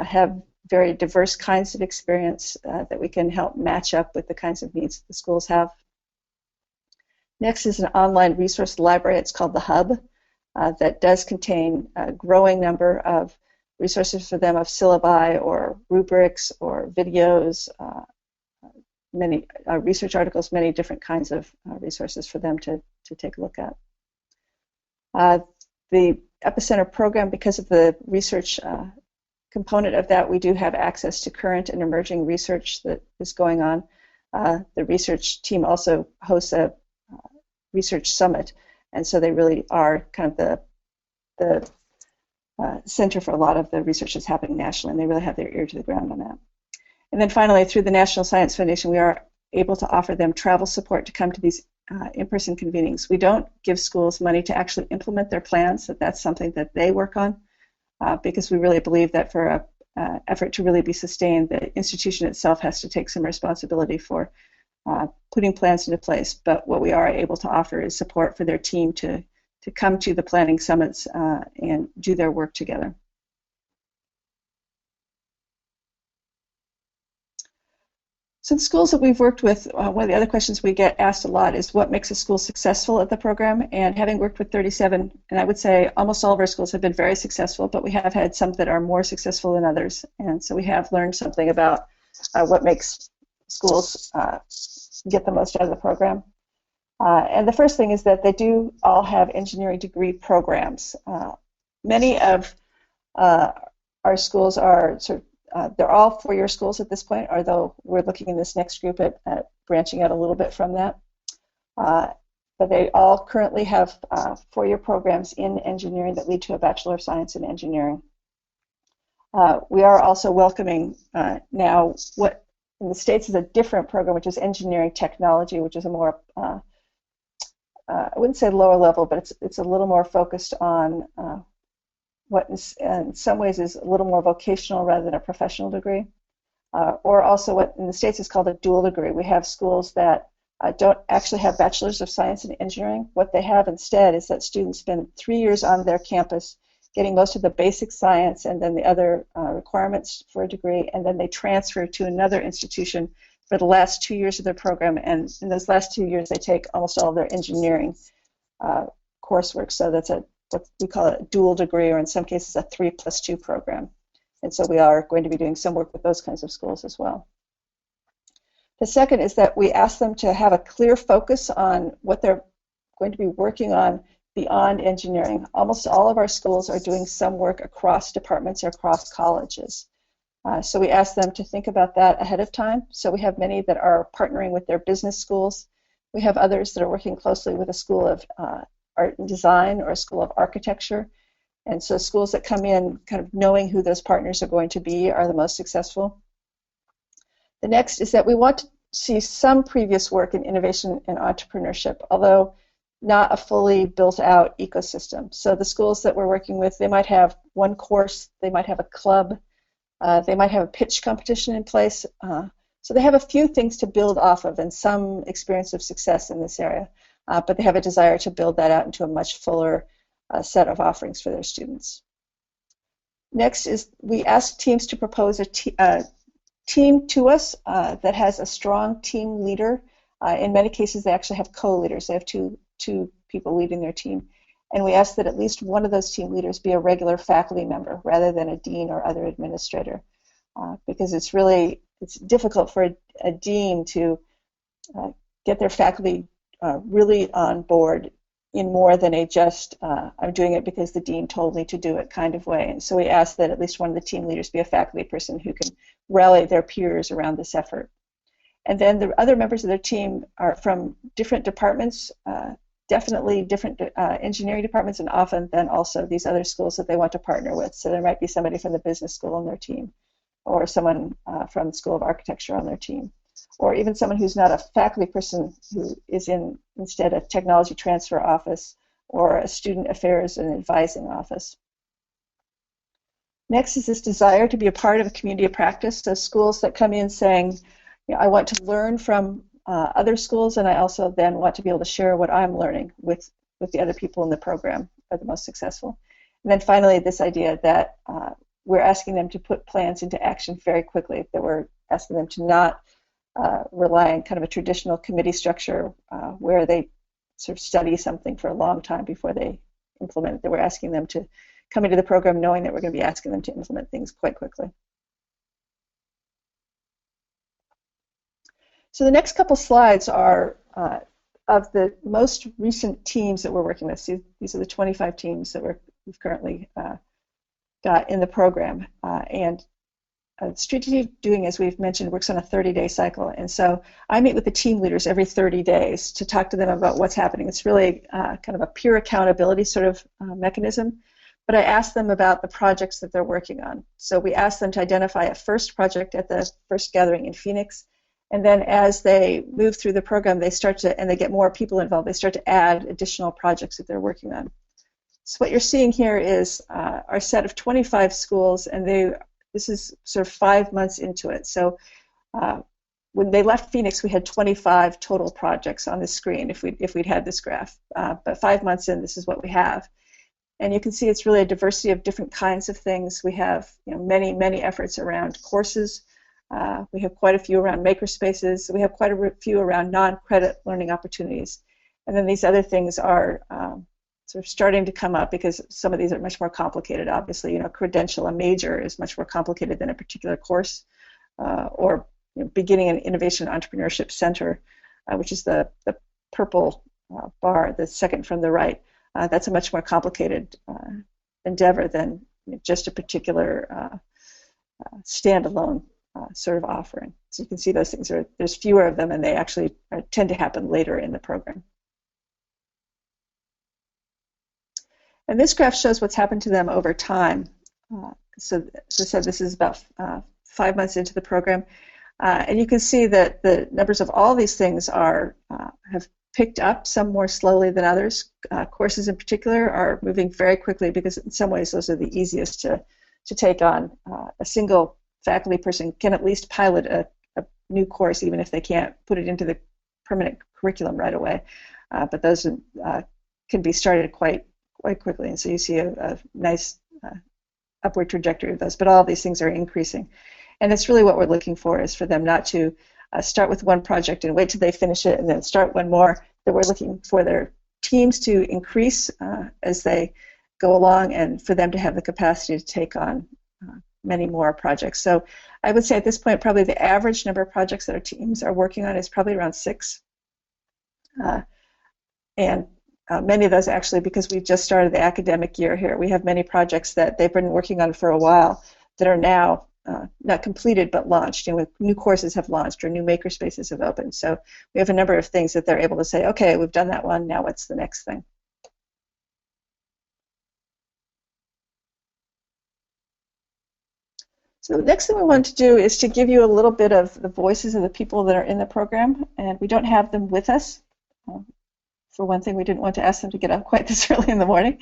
have very diverse kinds of experience that we can help match up with the kinds of needs that the schools have. Next is an online resource library. It's called the Hub, that does contain a growing number of resources for them of syllabi or rubrics or videos, many research articles, many different kinds of resources for them to take a look at. The Epicenter program, because of the research component of that, we do have access to current and emerging research that is going on. The research team also hosts a research summit, and so they really are kind of the center for a lot of the research that's happening nationally, and they really have their ear to the ground on that. And then finally, through the National Science Foundation, we are able to offer them travel support to come to these in-person convenings. We don't give schools money to actually implement their plans, that's something that they work on, because we really believe that for an effort to really be sustained, the institution itself has to take some responsibility for putting plans into place. But what we are able to offer is support for their team to come to the planning summits and do their work together. So the schools that we've worked with, one of the other questions we get asked a lot is what makes a school successful at the program. And having worked with 37, and I would say almost all of our schools have been very successful, but we have had some that are more successful than others. And so we have learned something about what makes schools get the most out of the program. And the first thing is that they do all have engineering degree programs. Many of our schools are they're all four-year schools at this point, although we're looking in this next group at branching out a little bit from that. But they all currently have four-year programs in engineering that lead to a Bachelor of Science in Engineering. We are also welcoming now what in the States is a different program, which is engineering technology, which is a more, I wouldn't say lower level, but it's a little more focused on what in some ways is a little more vocational rather than a professional degree, or also what in the States is called a dual degree. We have schools that don't actually have Bachelors of Science in Engineering. What they have instead is that students spend 3 years on their campus getting most of the basic science and then the other requirements for a degree, and then they transfer to another institution for the last 2 years of their program, and in those last 2 years they take almost all of their engineering coursework. So that's what we call a dual degree, or in some cases a 3+2 program. And so we are going to be doing some work with those kinds of schools as well. The second is that we ask them to have a clear focus on what they're going to be working on beyond engineering. Almost all of our schools are doing some work across departments or across colleges. So we ask them to think about that ahead of time. So we have many that are partnering with their business schools. We have others that are working closely with a school of art and design or a school of architecture. And so schools that come in kind of knowing who those partners are going to be are the most successful. The next is that we want to see some previous work in innovation and entrepreneurship, although not a fully built out ecosystem. So the schools that we're working with, they might have one course, they might have a club, they might have a pitch competition in place. So they have a few things to build off of and some experience of success in this area, but they have a desire to build that out into a much fuller set of offerings for their students. Next is we ask teams to propose a team to us that has a strong team leader. In many cases, they actually have co-leaders. They have two people leading their team. And we ask that at least one of those team leaders be a regular faculty member rather than a dean or other administrator, because it's difficult for a dean to get their faculty really on board in more than a just I'm doing it because the dean told me to do it kind of way. And so we ask that at least one of the team leaders be a faculty person who can rally their peers around this effort. And then the other members of their team are from different departments, definitely different engineering departments, and often then also these other schools that they want to partner with. So there might be somebody from the business school on their team, or someone from the School of Architecture on their team, or even someone who's not a faculty person who is in instead a technology transfer office or a student affairs and advising office. Next is this desire to be a part of a community of practice. So schools that come in saying, I want to learn from other schools, and I also then want to be able to share what I'm learning with the other people in the program are the most successful. And then finally, this idea that we're asking them to put plans into action very quickly, that we're asking them to not rely on kind of a traditional committee structure where they sort of study something for a long time before they implement it, that we're asking them to come into the program knowing that we're going to be asking them to implement things quite quickly. So the next couple slides are of the most recent teams that we're working with. So these are the 25 teams that we've currently got in the program. And strategic doing, as we've mentioned, works on a 30-day cycle. And so I meet with the team leaders every 30 days to talk to them about what's happening. It's really kind of a peer accountability sort of mechanism. But I ask them about the projects that they're working on. So we ask them to identify a first project at the first gathering in Phoenix. And then as they move through the program, they start to, and they get more people involved, they start to add additional projects that they're working on. So what you're seeing here is our set of 25 schools, and this is sort of 5 months into it. So when they left Phoenix, we had 25 total projects on the screen if we'd had this graph. But 5 months in, this is what we have. And you can see it's really a diversity of different kinds of things. We have many, many efforts around courses. We have quite a few around makerspaces. We have quite a few around non-credit learning opportunities. And then these other things are sort of starting to come up because some of these are much more complicated. Obviously, credential, a major is much more complicated than a particular course. Or beginning an innovation entrepreneurship center, which is the purple bar, the second from the right. That's a much more complicated endeavor than just a particular standalone sort of offering. So you can see those things there's fewer of them, and they actually tend to happen later in the program. And this graph shows what's happened to them over time. So as I said, this is about 5 months into the program, and you can see that the numbers of all these things have picked up, some more slowly than others. Courses in particular are moving very quickly because in some ways those are the easiest to take on. A single faculty person can at least pilot a new course even if they can't put it into the permanent curriculum right away. But those can be started quite quickly, and so you see a nice upward trajectory of those. But all of these things are increasing. And that's really what we're looking for, is for them not to start with one project and wait till they finish it and then start one more, that we're looking for their teams to increase as they go along, and for them to have the capacity to take on many more projects. So I would say at this point probably the average number of projects that our teams are working on is probably around 6. And many of those actually, because we've just started the academic year here, we have many projects that they've been working on for a while that are now not completed but launched. New courses have launched or new makerspaces have opened. So we have a number of things that they're able to say, okay, we've done that one, now what's the next thing? So the next thing we want to do is to give you a little bit of the voices of the people that are in the program, and we don't have them with us. For one thing, we didn't want to ask them to get up quite this early in the morning.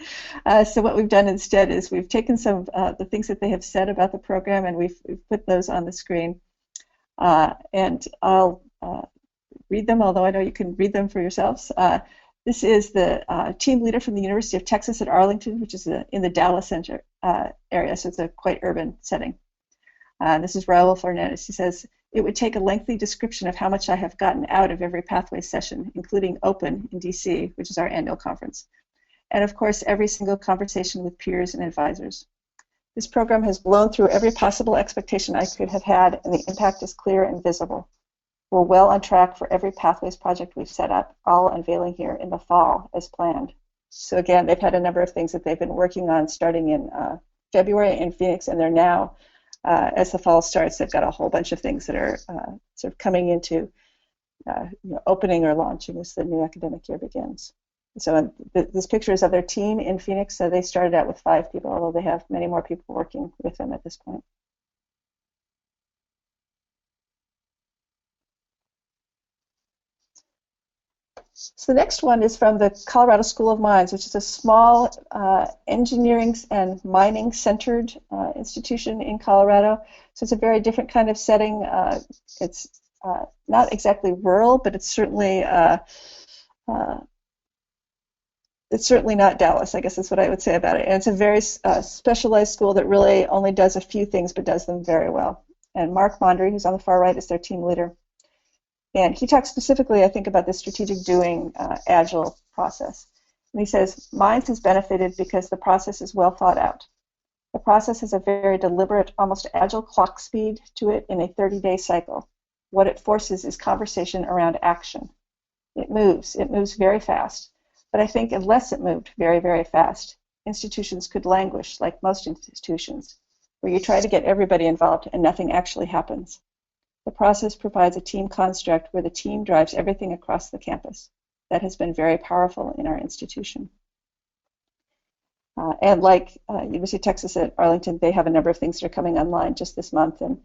So what we've done instead is we've taken some of the things that they have said about the program, and we've put those on the screen. And I'll read them, although I know you can read them for yourselves. This is the team leader from the University of Texas at Arlington, which is in the Dallas Center area, so it's a quite urban setting. This is Raul Fernandez. He says, "It would take a lengthy description of how much I have gotten out of every Pathways session, including Open in DC, which is our annual conference, and of course every single conversation with peers and advisors. This program has blown through every possible expectation I could have had, and the impact is clear and visible. We're well on track for every Pathways project we've set up, all unveiling here in the fall as planned." So again, they've had a number of things that they've been working on starting in February in Phoenix, and they're now, as the fall starts, they've got a whole bunch of things that are sort of coming into opening or launching as the new academic year begins. So this picture is of their team in Phoenix. So they started out with 5 people, although they have many more people working with them at this point. So the next one is from the Colorado School of Mines, which is a small engineering and mining centered institution in Colorado. So it's a very different kind of setting. It's not exactly rural, but it's certainly not Dallas, I guess is what I would say about it. And it's a very specialized school that really only does a few things, but does them very well. And Mark Mondry, who's on the far right, is their team leader. And he talks specifically, I think, about the strategic doing agile process. And he says, "Mines has benefited because the process is well thought out. The process has a very deliberate, almost agile clock speed to it in a 30-day cycle. What it forces is conversation around action. It moves very fast. But I think unless it moved very, very fast, institutions could languish like most institutions, where you try to get everybody involved and nothing actually happens. The process provides a team construct where the team drives everything across the campus. That has been very powerful in our institution." And like University of Texas at Arlington, they have a number of things that are coming online just this month, and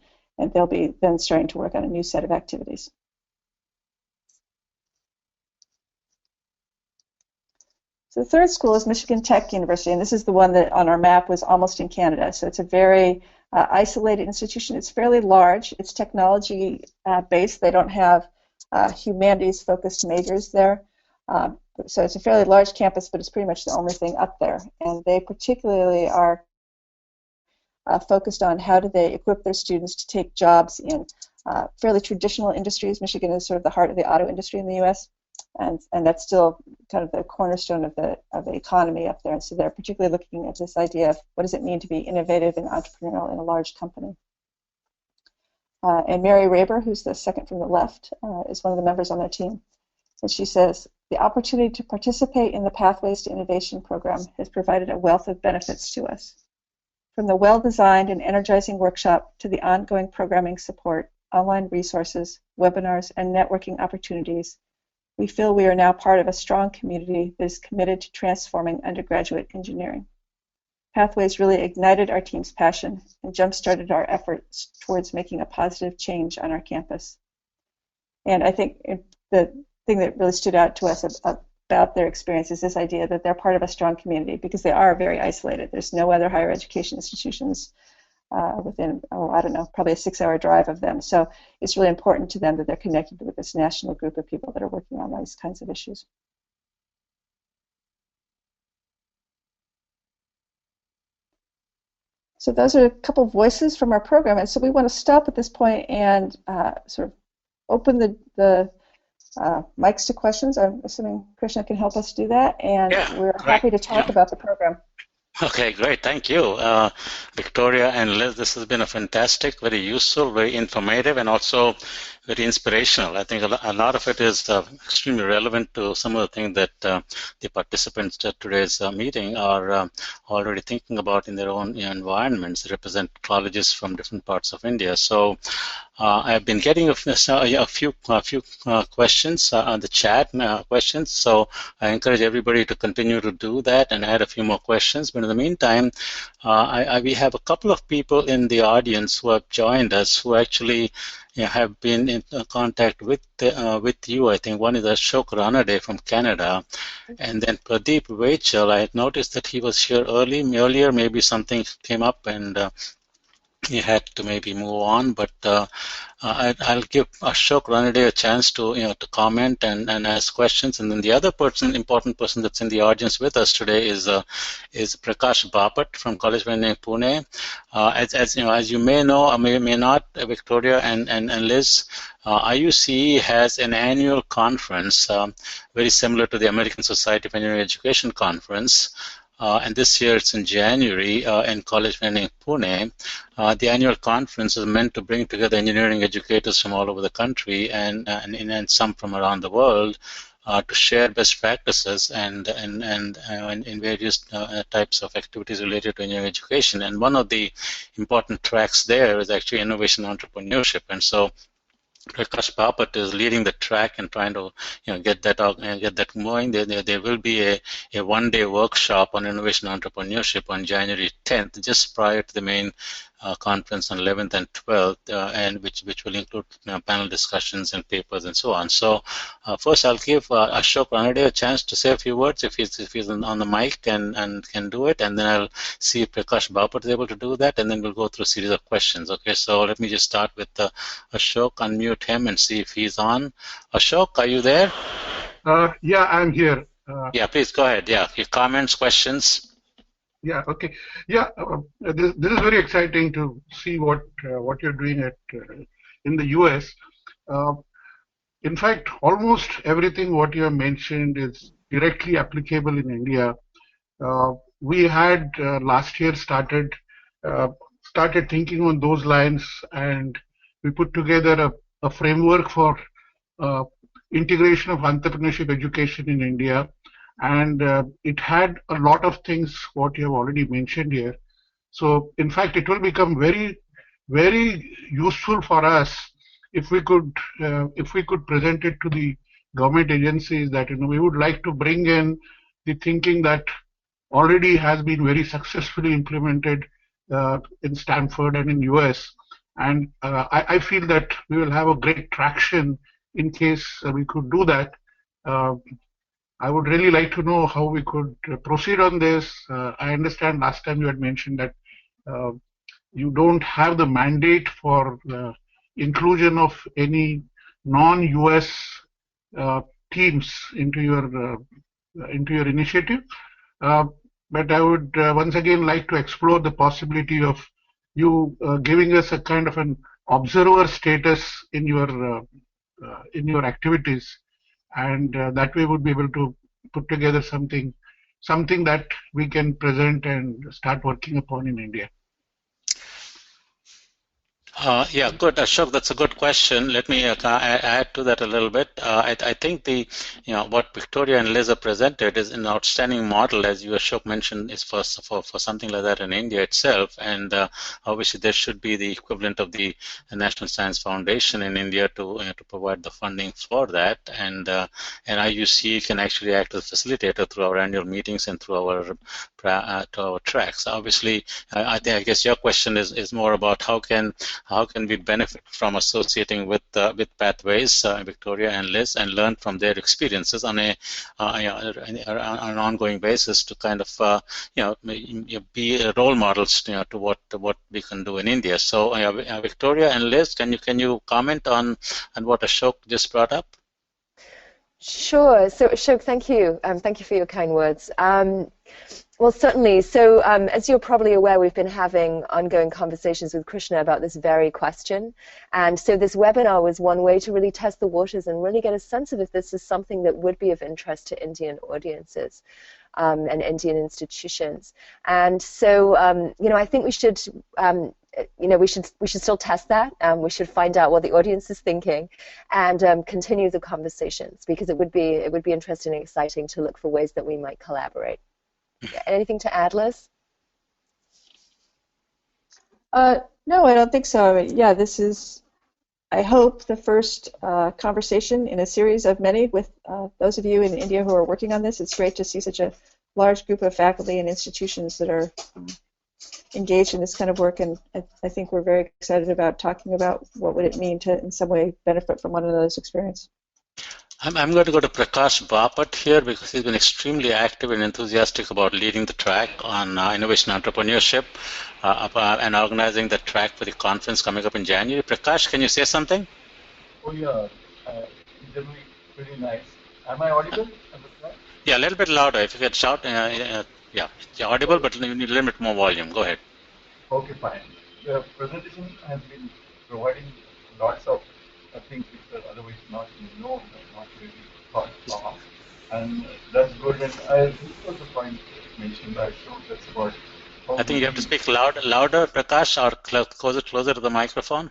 they'll be then starting to work on a new set of activities. So the third school is Michigan Tech University, and this is the one that on our map was almost in Canada. So it's a very isolated institution. It's fairly large. It's technology based. They don't have humanities-focused majors there. So it's a fairly large campus, but it's pretty much the only thing up there. And they particularly are focused on how do they equip their students to take jobs in fairly traditional industries. Michigan is sort of the heart of the auto industry in the U.S., and that's still kind of the cornerstone of the economy up there. And so they're particularly looking at this idea of what does it mean to be innovative and entrepreneurial in a large company. And Mary Raber, who's the second from the left, is one of the members on their team. And she says, "The opportunity to participate in the Pathways to Innovation program has provided a wealth of benefits to us. From the well-designed and energizing workshop to the ongoing programming support, online resources, webinars, and networking opportunities, we feel we are now part of a strong community that is committed to transforming undergraduate engineering. Pathways really ignited our team's passion and jump-started our efforts towards making a positive change on our campus." And I think the thing that really stood out to us about their experience is this idea that they're part of a strong community, because they are very isolated. There's no other higher education institutions within, I don't know, probably a 6-hour drive of them. So it's really important to them that they're connected with this national group of people that are working on these kinds of issues. So those are a couple of voices from our program. And so we want to stop at this point and sort of open the mics to questions. I'm assuming Krishna can help us do that. And we're happy to talk about the program. Okay, great. Thank you, Victoria and Liz. This has been a fantastic, very useful, very informative, and also very inspirational. I think a lot of it is extremely relevant to some of the things that the participants at today's meeting are already thinking about in their own environments. They represent colleges from different parts of India. So I've been getting a few questions on the chat questions, so I encourage everybody to continue to do that and add a few more questions. But in the meantime, we have a couple of people in the audience who have joined us who actually have been in contact with you. I think one is Ashok Ranade from Canada, and then Pradeep Rachel. I had noticed that he was here earlier. Maybe something came up and he had to maybe move on, but I'll give Ashok Ranade a chance to to comment and ask questions. And then the other important person that's in the audience with us today is Prakash Bapat from College of Pune. As you may know or may not, Victoria and Liz, IUCEE has an annual conference very similar to the American Society of Engineering Education conference. And this year it's in January in College of Engineering Pune. The annual conference is meant to bring together engineering educators from all over the country and some from around the world to share best practices and in various types of activities related to engineering education. And one of the important tracks there is actually innovation entrepreneurship. And so Prakash Bapat is leading the track and trying to get that going. There will be a one-day workshop on innovation entrepreneurship on January 10th, just prior to the main conference on 11th and 12th, and which will include panel discussions and papers and so on. So first, I'll give Ashok Ranade a chance to say a few words if he's on the mic and can do it, and then I'll see if Prakash Bapat is able to do that, and then we'll go through a series of questions. Okay, so let me just start with Ashok. Unmute him and see if he's on. Ashok, are you there? Yeah, I'm here. Yeah, please go ahead. Yeah, your comments, questions. Yeah, okay. Yeah, this is very exciting to see what you're doing in the US. In fact, almost everything what you have mentioned is directly applicable in India. We had last year started thinking on those lines, and we put together a framework for integration of entrepreneurship education in India. And it had a lot of things what you have already mentioned here. So in fact, it will become very, very useful for us if we could present it to the government agencies that we would like to bring in the thinking that already has been very successfully implemented in Stanford and in US. And I feel that we will have a great traction in case we could do that. I would really like to know how we could proceed on this. I understand last time you had mentioned that you don't have the mandate for inclusion of any non-US teams into your initiative. But I would once again like to explore the possibility of you giving us a kind of an observer status in your activities. And that way would be able to put together something that we can present and start working upon in India. Yeah, good, Ashok. That's a good question. Let me add to that a little bit. I think what Victoria and Liz have presented is an outstanding model, as you, Ashok, mentioned, is for something like that in India itself. And obviously, there should be the equivalent of the National Science Foundation in India to provide the funding for that. And IUCEE can actually act as a facilitator through our annual meetings and through our tracks. Obviously, I guess your question is more about how can we benefit from associating with Pathways, Victoria and Liz, and learn from their experiences on an ongoing basis to kind of be role models to what we can do in India. So Victoria and Liz, can you comment on what Ashok just brought up? Sure. So Ashok, thank you. Thank you for your kind words. Well, certainly. So as you're probably aware, we've been having ongoing conversations with Krishna about this very question. And so this webinar was one way to really test the waters and really get a sense of if this is something that would be of interest to Indian audiences and Indian institutions. And so, I think we should we should still test that. We should find out what the audience is thinking, and continue the conversations, because it would be interesting and exciting to look for ways that we might collaborate. Anything to add, Liz? No, I don't think so. Yeah, this is I hope, the first conversation in a series of many with those of you in India who are working on this. It's great to see such a large group of faculty and institutions that are engaged in this kind of work, and I think we're very excited about talking about what would it mean to, in some way, benefit from one another's experience. I'm going to go to Prakash Bapat here because he's been extremely active and enthusiastic about leading the track on innovation entrepreneurship and organizing the track for the conference coming up in January. Prakash, can you say something? Oh yeah, generally pretty nice. Am I audible? Yeah, a little bit louder. If you could shout, yeah, you're audible, but you need a little bit more volume. Go ahead. Okay, fine. The presentation has been providing lots of things which are otherwise not known, not really thought of, and that's good. And this was the point mentioned. I showed that's about. I think you have to speak louder, Prakash, or closer to the microphone.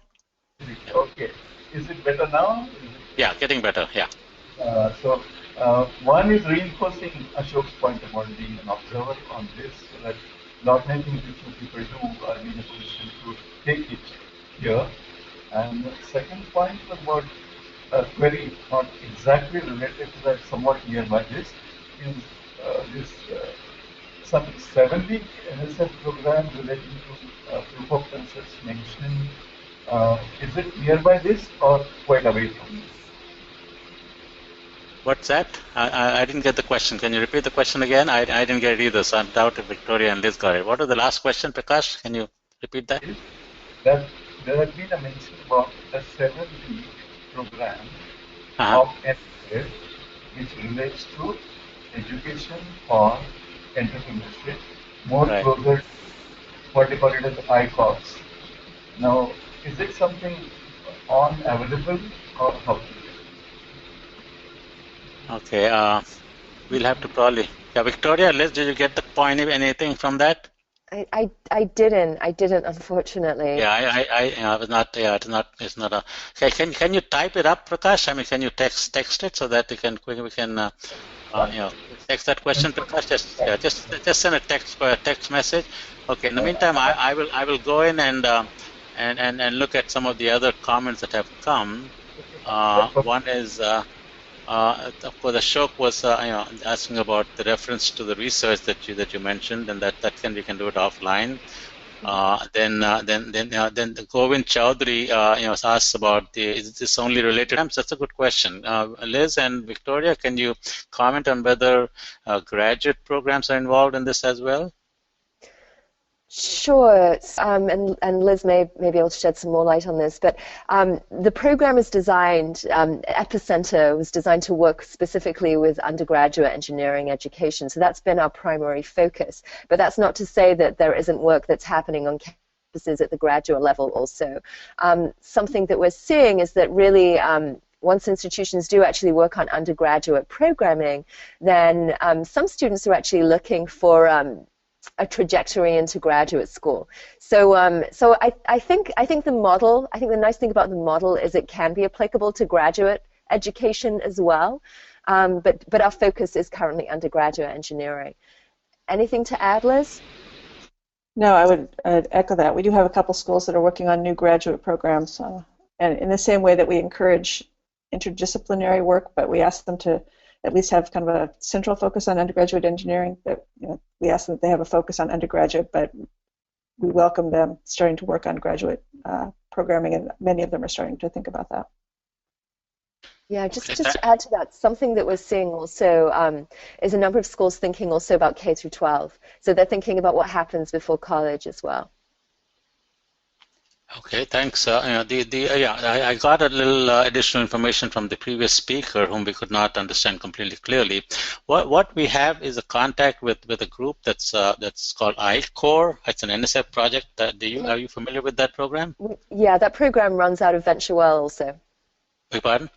Okay. Is it better now? Yeah, getting better. Yeah. One is reinforcing Ashok's point about being an observer on this, so that not many things which people do are in a position to take it here. And the second point was about a query not exactly related to that, somewhat nearby this, is this some 7-week NSF program relating to proof of concepts mentioning. Is it nearby this or quite away from this? What's that? I didn't get the question. Can you repeat the question again? I didn't get it either, so I doubt if Victoria and Liz got it. What was the last question, Prakash? Can you repeat that? That there has been a mention about a 7-week program of NSF which relates to education or entrepreneurship, more closer to what they call it as ICOS. Now, is it something available or how? Okay, we'll have to probably. Yeah, Victoria, Liz, did you get the point? Anything from that? I didn't, unfortunately. Yeah, I was not. Yeah, it's not a. Okay, can you type it up, Prakash? I mean, can you text it so that we can text that question, Prakash? Just send a text message. Okay. In the meantime, I will go in and look at some of the other comments that have come. One is. Of course, Ashok was asking about the reference to the research that you mentioned, and that we can do it offline. Then Govind Chowdhury asks about is this only related? That's a good question. Liz and Victoria, can you comment on whether graduate programs are involved in this as well? Sure, and Liz may be able to shed some more light on this, but the program is designed, Epicenter was designed to work specifically with undergraduate engineering education, so that's been our primary focus. But that's not to say that there isn't work that's happening on campuses at the graduate level also. Something that we're seeing is that really once institutions do actually work on undergraduate programming, then some students are actually looking for a trajectory into graduate school. So I think the model, I think the nice thing about the model is it can be applicable to graduate education as well, but our focus is currently undergraduate engineering. Anything to add, Liz? No, I would echo that. We do have a couple schools that are working on new graduate programs, and in the same way that we encourage interdisciplinary work, but we ask them to at least have kind of a central focus on undergraduate engineering. That we ask them that they have a focus on undergraduate, but we welcome them starting to work on graduate programming, and many of them are starting to think about that. Yeah, just to add to that, something that we're seeing also is a number of schools thinking also about K through 12. So they're thinking about what happens before college as well. Okay, thanks. I got a little additional information from the previous speaker, whom we could not understand completely clearly. What we have is a contact with a group that's called ICORE. It's an NSF project. Are you familiar with that program? Yeah, that program runs out of VentureWell also. Wait, pardon?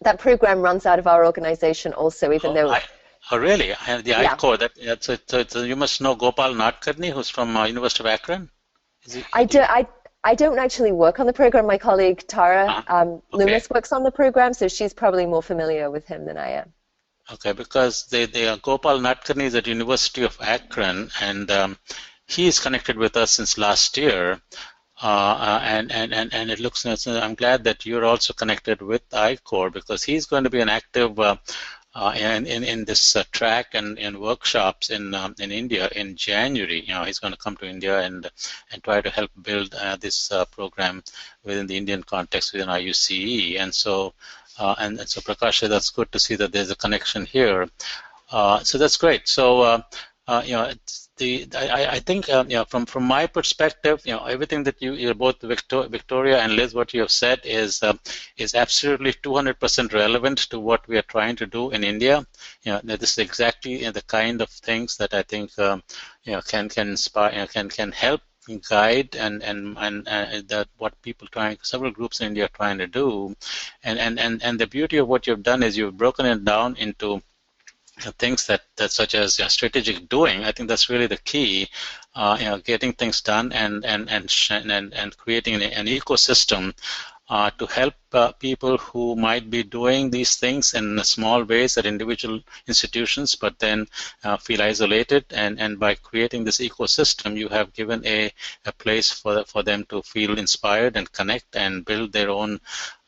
That program runs out of our organization also, even though. Oh, really? ICORE. So you must know Gopal Nadkarni, who's from University of Akron. I don't actually work on the program. My colleague Tara Loomis works on the program, so she's probably more familiar with him than I am. Okay, because Gopal Nadkarni is at University of Akron, and he is connected with us since last year. and it looks. I'm glad that you're also connected with ICOR, because he's going to be an active in this track and in workshops in India in January. He's going to come to India and try to help build this program within the Indian context within IUCEE. And so Prakash, that's good to see that there's a connection here. So that's great. So I think from my perspective, everything that you both Victoria and Liz, what you have said is absolutely 200% relevant to what we are trying to do in India. This is exactly the kind of things that I think can inspire, can help guide and that what several groups in India are trying to do, and the beauty of what you've done is you've broken it down into things that such as strategic doing. I think that's really the key. Getting things done and creating an ecosystem to help people who might be doing these things in small ways at individual institutions, but then feel isolated. And by creating this ecosystem, you have given a place for them to feel inspired and connect and build their own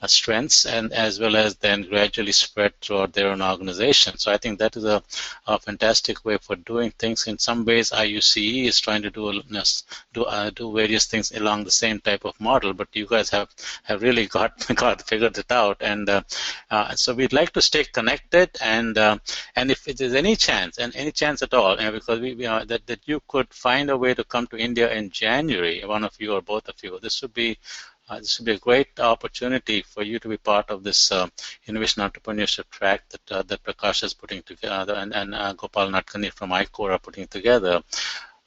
strengths, and as well as then gradually spread throughout their own organization. So I think that is a fantastic way for doing things. In some ways, IUCEE is trying to do various things along the same type of model, but you guys have really figured it out. And so we'd like to stay connected, and if there's any chance at all, because that you could find a way to come to India in January, one of you or both of you, this would be a great opportunity for you to be part of this innovation entrepreneurship track that Prakash is putting together, and Gopal Natkani from ICOR are putting together.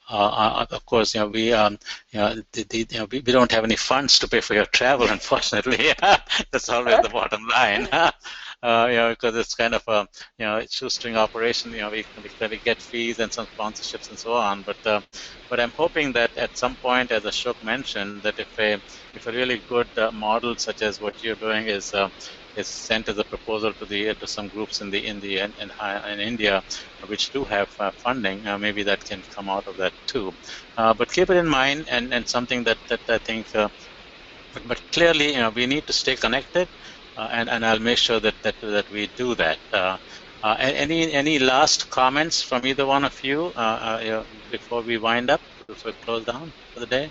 Of course, we don't have any funds to pay for your travel, unfortunately. That's always the bottom line. Because it's kind of a shoestring operation. We get fees and some sponsorships and so on. But I'm hoping that at some point, as Ashok mentioned, that if a really good model such as what you're doing is sent as a proposal to some groups in India, which do have funding, maybe that can come out of that too. But keep it in mind, and something that I think. But clearly, we need to stay connected. And I'll make sure that we do that. Any last comments from either one of you before we wind up, before we close down for the day?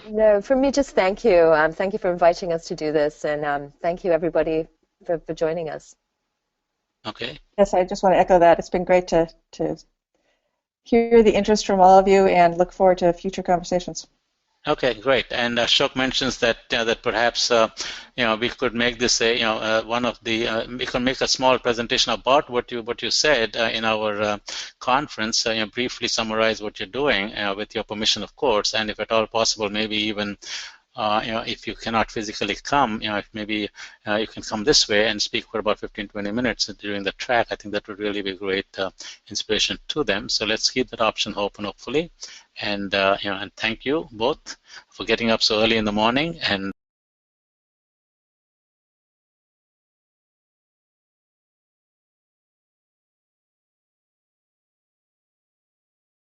No, from me, just thank you. Thank you for inviting us to do this, and thank you everybody for joining us. Okay. Yes, I just want to echo that. It's been great to hear the interest from all of you, and look forward to future conversations. Okay, great. And Ashok mentions that that perhaps we could make this we can make a small presentation about what you said in our conference. Briefly summarize what you're doing with your permission, of course, and if at all possible, maybe even. If you cannot physically come, maybe you can come this way and speak for about 15-20 minutes during the track. I think that would really be great inspiration to them. So let's keep that option open, hopefully. And and thank you both for getting up so early in the morning and